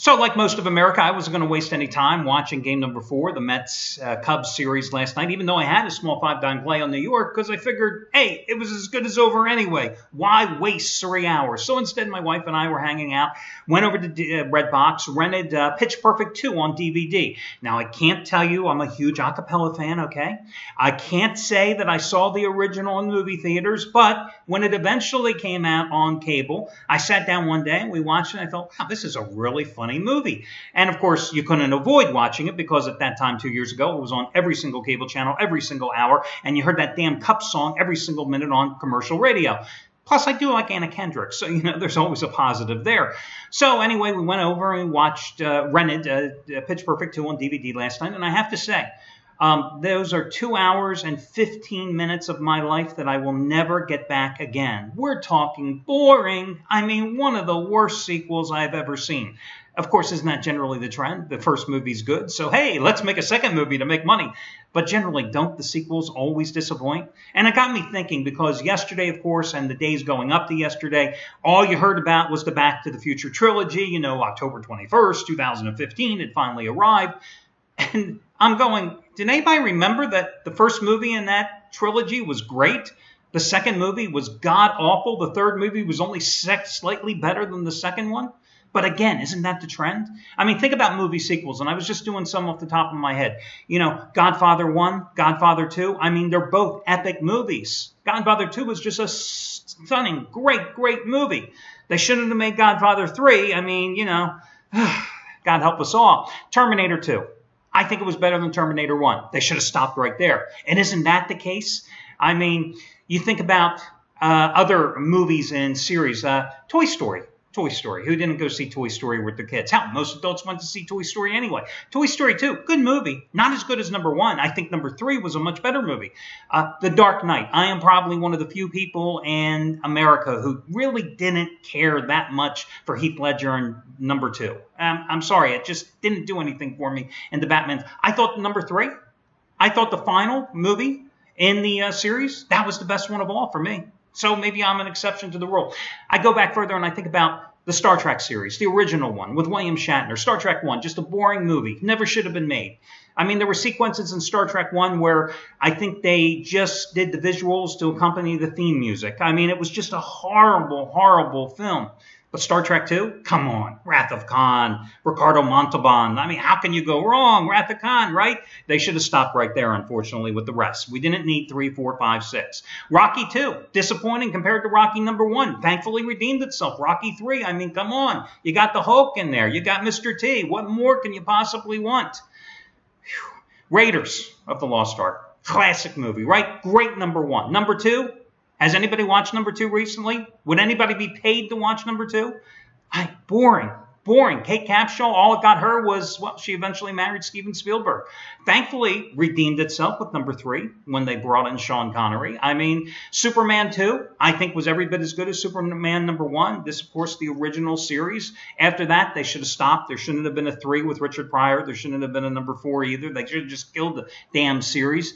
So, like most of America, I wasn't going to waste any time watching game number 4, the Mets Cubs series last night, even though I had a small 5-dime play on New York, because I figured, hey, it was as good as over anyway. Why waste 3 hours? So instead, my wife and I were hanging out, went over to Redbox, rented Pitch Perfect 2 on DVD. Now, I can't tell you I'm a huge a cappella fan, okay? I can't say that I saw the original in movie theaters, but when it eventually came out on cable, I sat down one day and we watched it, and I thought, wow, this is a really funny movie. And of course, you couldn't avoid watching it because at that time, 2 years ago, it was on every single cable channel, every single hour, and you heard that damn Cup song every single minute on commercial radio. Plus, I do like Anna Kendrick, so, there's always a positive there. So anyway, we went over and watched, rented Pitch Perfect 2 on DVD last night, and I have to say, those are 2 hours and 15 minutes of my life that I will never get back again. We're talking boring. I mean, one of the worst sequels I've ever seen. Of course, isn't that generally the trend? The first movie's good, so hey, let's make a second movie to make money. But generally, don't the sequels always disappoint? And it got me thinking, because yesterday, of course, and the days going up to yesterday, all you heard about was the Back to the Future trilogy. October 21st, 2015, it finally arrived. And I'm going, did anybody remember that the first movie in that trilogy was great? The second movie was god-awful. The third movie was only slightly better than the second one. But again, isn't that the trend? I mean, think about movie sequels, and I was just doing some off the top of my head. Godfather 1, Godfather 2, I mean, they're both epic movies. Godfather 2 was just a stunning, great movie. They shouldn't have made Godfather 3. I mean, God help us all. Terminator 2. I think it was better than Terminator 1. They should have stopped right there. And isn't that the case? I mean, you think about other movies and series. Toy Story. Toy Story. Who didn't go see Toy Story with their kids? Hell, most adults went to see Toy Story anyway. Toy Story 2, good movie. Not as good as number 1. I think number 3 was a much better movie. The Dark Knight. I am probably one of the few people in America who really didn't care that much for Heath Ledger in number 2. I'm sorry, it just didn't do anything for me in the Batman. I thought number 3, I thought the final movie in the series, that was the best one of all for me. So maybe I'm an exception to the rule. I go back further and I think about the Star Trek series, the original one with William Shatner. Star Trek 1, just a boring movie. Never should have been made. I mean, there were sequences in Star Trek 1 where I think they just did the visuals to accompany the theme music. I mean, it was just a horrible film. But Star Trek 2? Come on. Wrath of Khan, Ricardo Montalban. I mean, how can you go wrong? Wrath of Khan, right? They should have stopped right there, unfortunately, with the rest. We didn't need 3, 4, 5, 6. Rocky 2, disappointing compared to Rocky number 1. Thankfully redeemed itself. Rocky 3, I mean, come on. You got the Hulk in there. You got Mr. T. What more can you possibly want? Whew. Raiders of the Lost Ark. Classic movie, right? Great number 1. Number 2? Has anybody watched number 2 recently? Would anybody be paid to watch number 2? Boring. Kate Capshaw, all it got her was, well, she eventually married Steven Spielberg. Thankfully, redeemed itself with number 3 when they brought in Sean Connery. I mean, Superman 2, I think, was every bit as good as Superman number 1. This, of course, the original series. After that, they should have stopped. There shouldn't have been a 3 with Richard Pryor. There shouldn't have been a number 4 either. They should have just killed the damn series.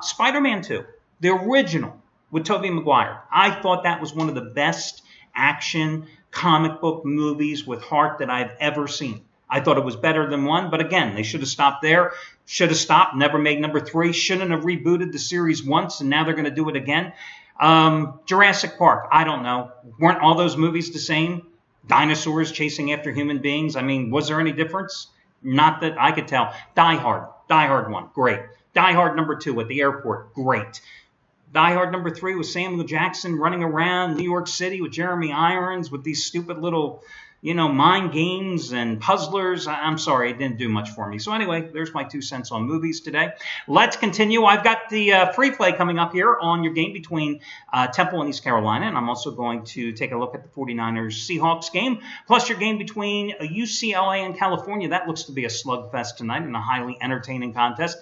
Spider-Man 2, the original, with Tobey Maguire. I thought that was one of the best action comic book movies with heart that I've ever seen. I thought it was better than 1, but again, they should have stopped there. Should have stopped, never made number 3. Shouldn't have rebooted the series once, and now they're going to do it again. Jurassic Park, I don't know. Weren't all those movies the same? Dinosaurs chasing after human beings? I mean, was there any difference? Not that I could tell. Die Hard 1, great. Die Hard number 2 at the airport, great. Die Hard number 3 with Samuel Jackson running around New York City with Jeremy Irons with these stupid little, mind games and puzzlers. I'm sorry, it didn't do much for me. So anyway, there's my 2 cents on movies today. Let's continue. I've got the free play coming up here on your game between Temple and East Carolina, and I'm also going to take a look at the 49ers-Seahawks game, plus your game between UCLA and California. That looks to be a slugfest tonight and a highly entertaining contest.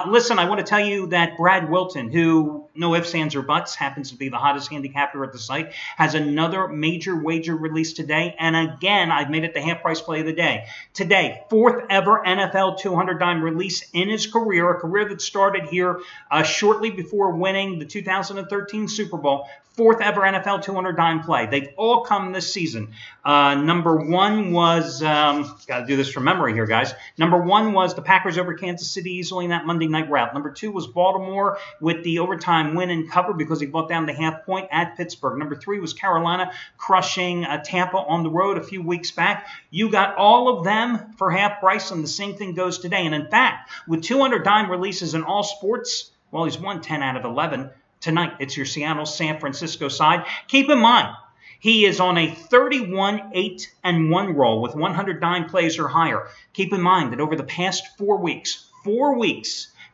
Listen, I want to tell you that Brad Wilton, who, no ifs, ands, or buts, happens to be the hottest handicapper at the site, has another major wager release today, and again, I've made it the half-price play of the day. Today, 4th ever NFL 200-dime release in his career, a career that started here shortly before winning the 2013 Super Bowl. fourth ever NFL 200 dime play. They've all come this season. Number one was, got to do this from memory here, guys. Number one was the Packers over Kansas City easily in that Monday night route. Number two was Baltimore with the overtime win and cover because he brought down the half point at Pittsburgh. Number three was Carolina crushing Tampa on the road a few weeks back. You got all of them for half price, and the same thing goes today. And in fact, with 200 dime releases in all sports, well, he's won 10 out of 11. Tonight, it's your Seattle-San Francisco side. Keep in mind, he is on a 31-8-1 roll with 100 dime plays or higher. Keep in mind that over the past 4 weeks,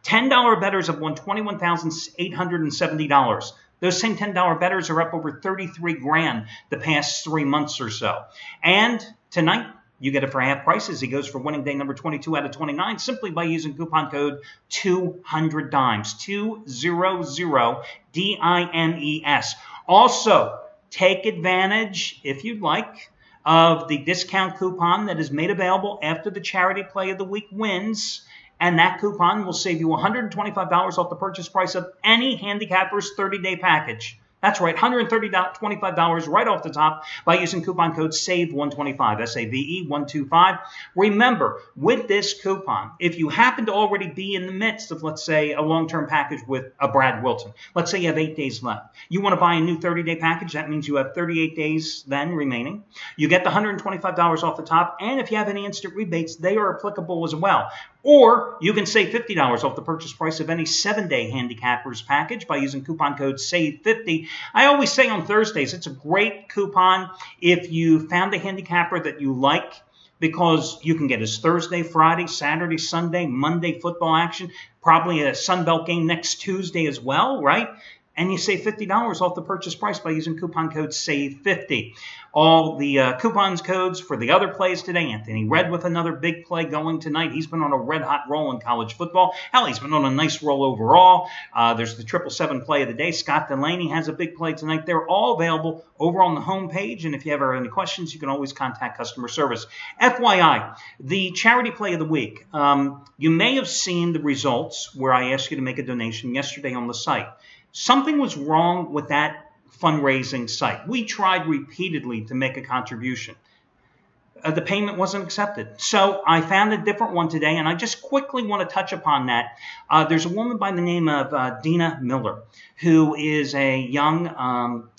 $10 bettors have won $21,870. Those same $10 bettors are up over $33,000 the past 3 months or so. And tonight, you get it for half prices. He goes for winning day number 22 out of 29 simply by using coupon code 200DIMES, 200DIMES. Also, take advantage, if you'd like, of the discount coupon that is made available after the Charity Play of the Week wins. And that coupon will save you $125 off the purchase price of any handicapper's 30-day package. That's right, $125 right off the top by using coupon code SAVE125, SAVE125. Remember, with this coupon, if you happen to already be in the midst of, let's say, a long-term package with a Brad Wilton, let's say you have 8 days left. You want to buy a new 30-day package, that means you have 38 days then remaining. You get the $125 off the top, and if you have any instant rebates, they are applicable as well. Or you can save $50 off the purchase price of any 7-day handicappers package by using coupon code SAVE50. I always say on Thursdays, it's a great coupon if you found a handicapper that you like, because you can get his Thursday, Friday, Saturday, Sunday, Monday football action, probably a Sun Belt game next Tuesday as well, right? And you save $50 off the purchase price by using coupon code SAVE50. All the coupons codes for the other plays today. Anthony Redd with another big play going tonight. He's been on a red-hot roll in college football. Hell, he's been on a nice roll overall. There's the 777 play of the day. Scott Delaney has a big play tonight. They're all available over on the homepage. And if you ever have any questions, you can always contact customer service. FYI, the charity play of the week. You may have seen the results where I asked you to make a donation yesterday on the site. Something was wrong with that fundraising site. We tried repeatedly to make a contribution. The payment wasn't accepted. So I found a different one today, and I just quickly want to touch upon that. There's a woman by the name of Dina Miller, who is a young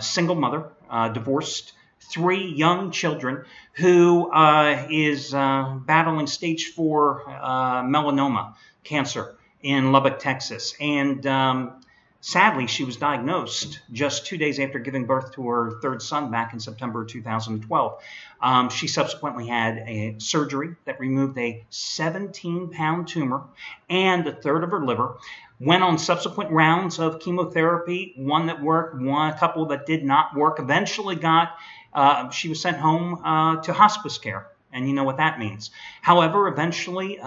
single mother, divorced, 3 young children, who is battling stage 4 melanoma cancer in Lubbock, Texas. And sadly, she was diagnosed just 2 days after giving birth to her 3rd son back in September 2012. She subsequently had a surgery that removed a 17-pound tumor and a third of her liver. Went on subsequent rounds of chemotherapy, one that worked, a couple that did not work. Eventually she was sent home to hospice care, and you know what that means. However, eventually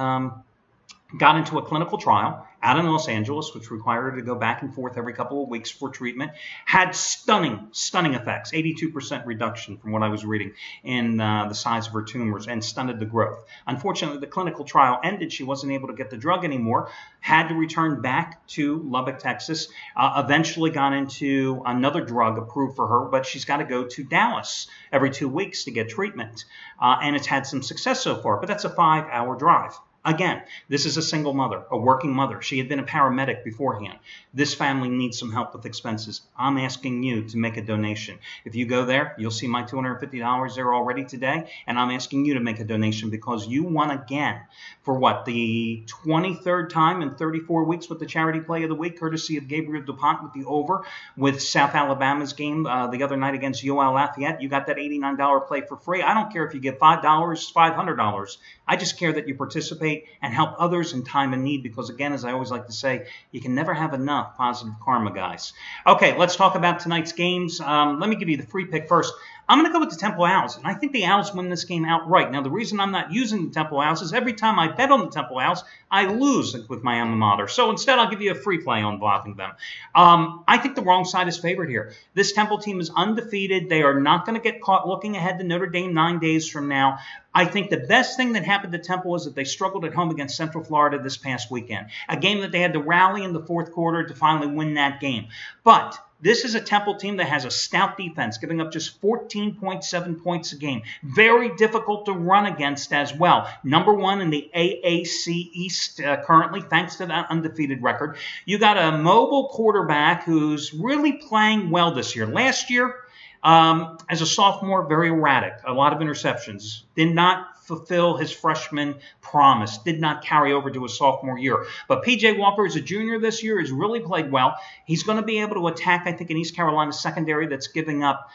got into a clinical trial out in Los Angeles, which required her to go back and forth every couple of weeks for treatment. Had stunning effects, 82% reduction from what I was reading in the size of her tumors, and stunted the growth. Unfortunately, the clinical trial ended. She wasn't able to get the drug anymore, had to return back to Lubbock, Texas, eventually got into another drug approved for her, but she's got to go to Dallas every 2 weeks to get treatment. And it's had some success so far, but that's a 5-hour drive. Again, this is a single mother, a working mother. She had been a paramedic beforehand. This family needs some help with expenses. I'm asking you to make a donation. If you go there, you'll see my $250 there already today, and I'm asking you to make a donation because you won again for what, the 23rd time in 34 weeks with the charity play of the week, courtesy of Gabriel DuPont with the over with South Alabama's game the other night against UL Lafayette. You got that $89 play for free. I don't care if you give $5, $500. I just care that you participate and help others in time of need because, again, as I always like to say, you can never have enough positive karma, guys. Okay, let's talk about tonight's games. Let me give you the free pick first. I'm going to go with the Temple Owls, and I think the Owls win this game outright. Now, the reason I'm not using the Temple Owls is every time I bet on the Temple Owls, I lose with my alma mater. So instead, I'll give you a free play on blocking them. I think the wrong side is favored here. This Temple team is undefeated. They are not going to get caught looking ahead to Notre Dame 9 days from now. I think the best thing that happened to Temple is that they struggled at home against Central Florida this past weekend, a game that they had to rally in the fourth quarter to finally win that game. But This is a Temple team that has a stout defense, giving up just 14.7 points a game. Very difficult to run against as well. Number 1 in the AAC East currently, thanks to that undefeated record. You got a mobile quarterback who's really playing well this year. Last year, as a sophomore, very erratic. A lot of interceptions. Did not fulfill his freshman promise. Did not carry over to his sophomore year. But P.J. Walker, as a junior this year, has really played well. He's going to be able to attack, I think, an East Carolina secondary that's giving up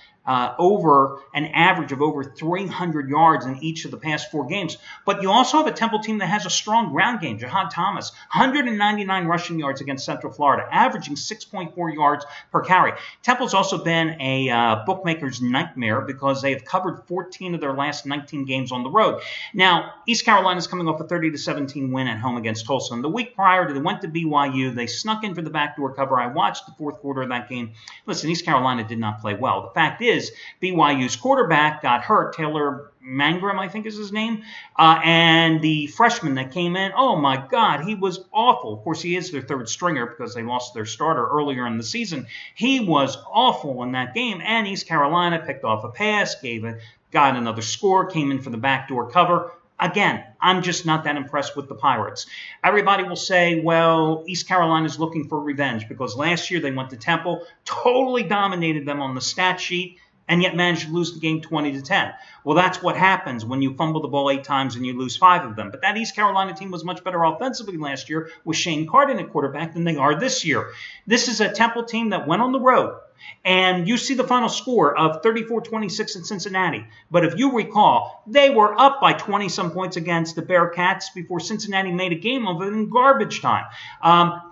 over an average of over 300 yards in each of the past 4 games. But you also have a Temple team that has a strong ground game. Jahan Thomas, 199 rushing yards against Central Florida, averaging 6.4 yards per carry. Temple's also been a bookmaker's nightmare because they have covered 14 of their last 19 games on the road. Now, East Carolina's coming off a 30-17 win at home against Tulsa. And the week prior, they went to BYU. They snuck in for the backdoor cover. I watched the fourth quarter of that game. Listen, East Carolina did not play well. The fact is, BYU's quarterback got hurt. Taylor Mangrum, I think is his name. And the freshman that came in, oh my God, he was awful. Of course, he is their third stringer because they lost their starter earlier in the season. He was awful in that game. And East Carolina picked off a pass, got another score, came in for the backdoor cover. Again, I'm just not that impressed with the Pirates. Everybody will say, well, East Carolina is looking for revenge because last year they went to Temple, totally dominated them on the stat sheet, and yet managed to lose the game 20-10. Well, that's what happens when you fumble the ball 8 times and you lose 5 of them. But that East Carolina team was much better offensively last year with Shane Carden at quarterback than they are this year. This is a Temple team that went on the road. And you see the final score of 34-26 in Cincinnati. But if you recall, they were up by 20-some points against the Bearcats before Cincinnati made a game of it in garbage time.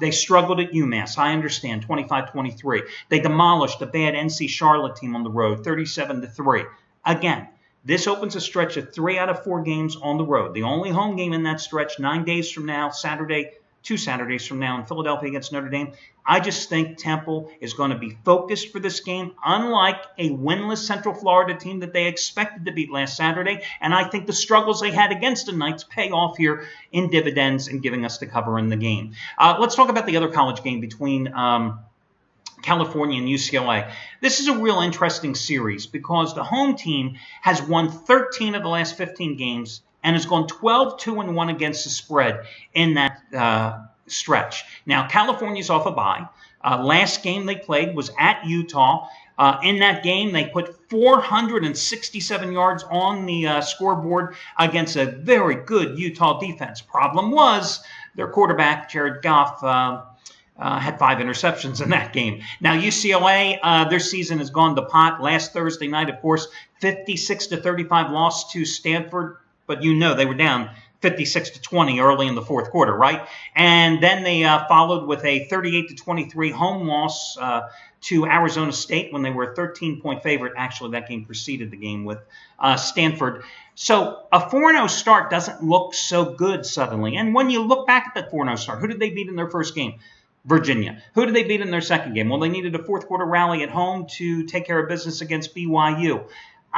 They struggled at UMass, I understand, 25-23. They demolished the bad NC Charlotte team on the road, 37-3. Again, this opens a stretch of 3 out of 4 games on the road. The only home game in that stretch, 9 days from now, 2 Saturdays from now in Philadelphia against Notre Dame. I just think Temple is going to be focused for this game, unlike a winless Central Florida team that they expected to beat last Saturday. And I think the struggles they had against the Knights pay off here in dividends and giving us the cover in the game. Let's talk about the other college game between California and UCLA. This is a real interesting series because the home team has won 13 of the last 15 games and has gone 12-2-1 against the spread in that stretch. Now, California's off a bye. Last game they played was at Utah. In that game, they put 467 yards on the scoreboard against a very good Utah defense. Problem was their quarterback, Jared Goff, had 5 interceptions in that game. Now, UCLA, their season has gone to pot. Last Thursday night, of course, 56-35 loss to Stanford. But you know they were down 56-20 early in the fourth quarter, right? And then they followed with a 38-23 home loss to Arizona State when they were a 13-point favorite. Actually, that game preceded the game with Stanford. So a 4-0 start doesn't look so good suddenly. And when you look back at that 4-0 start, who did they beat in their first game? Virginia. Who did they beat in their second game? Well, they needed a fourth quarter rally at home to take care of business against BYU.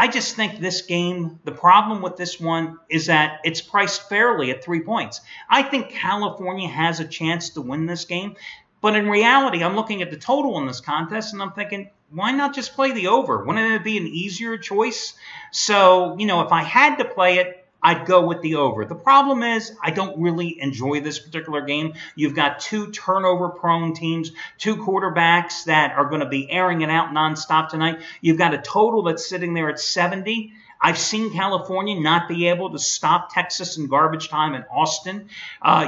I just think this game, the problem with this one is that it's priced fairly at 3 points. I think California has a chance to win this game. But in reality, I'm looking at the total in this contest, and I'm thinking, why not just play the over? Wouldn't it be an easier choice? So, if I had to play it, I'd go with the over. The problem is I don't really enjoy this particular game. You've got 2 turnover-prone teams, 2 quarterbacks that are going to be airing it out nonstop tonight. You've got a total that's sitting there at 70. I've seen California not be able to stop Texas in garbage time in Austin.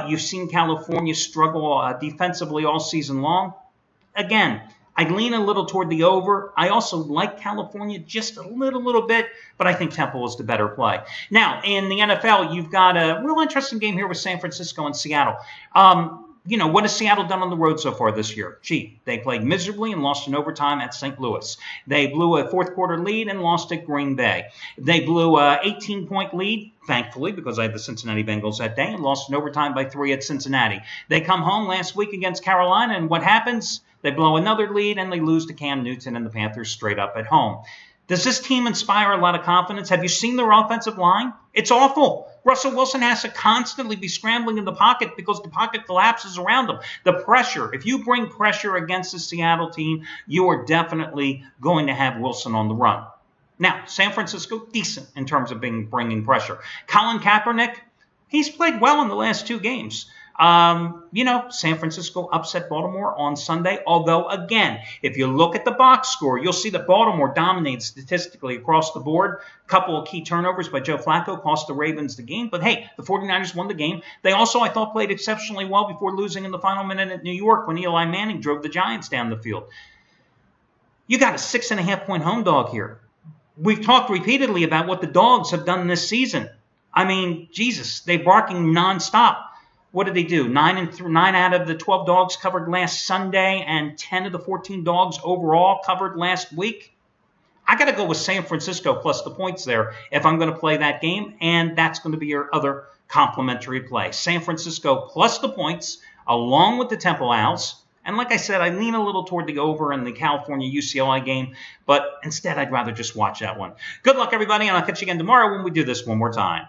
You've seen California struggle defensively all season long. Again, I'd lean a little toward the over. I also like California just a little bit, but I think Temple is the better play. Now, in the NFL, you've got a real interesting game here with San Francisco and Seattle. What has Seattle done on the road so far this year? Gee, they played miserably and lost in overtime at St. Louis. They blew a fourth quarter lead and lost at Green Bay. They blew an 18-point lead, thankfully, because I had the Cincinnati Bengals that day, and lost in overtime by 3 at Cincinnati. They come home last week against Carolina, and what happens? They blow another lead, and they lose to Cam Newton and the Panthers straight up at home. Does this team inspire a lot of confidence? Have you seen their offensive line? It's awful. Russell Wilson has to constantly be scrambling in the pocket because the pocket collapses around him. The pressure, if you bring pressure against the Seattle team, you are definitely going to have Wilson on the run. Now, San Francisco, decent in terms of bringing pressure. Colin Kaepernick, he's played well in the last 2 games. San Francisco upset Baltimore on Sunday. Although, again, if you look at the box score, you'll see that Baltimore dominated statistically across the board. A couple of key turnovers by Joe Flacco cost the Ravens the game. But, hey, the 49ers won the game. They also, I thought, played exceptionally well before losing in the final minute at New York when Eli Manning drove the Giants down the field. You got a 6.5-point home dog here. We've talked repeatedly about what the Dogs have done this season. I mean, Jesus, they're barking nonstop. What did they do? 9 out of the 12 Dogs covered last Sunday, and 10 of the 14 Dogs overall covered last week. I got to go with San Francisco plus the points there if I'm going to play that game, and that's going to be your other complimentary play. San Francisco plus the points, along with the Temple Owls. And like I said, I lean a little toward the over in the California UCLA game, but instead I'd rather just watch that one. Good luck, everybody, and I'll catch you again tomorrow when we do this one more time.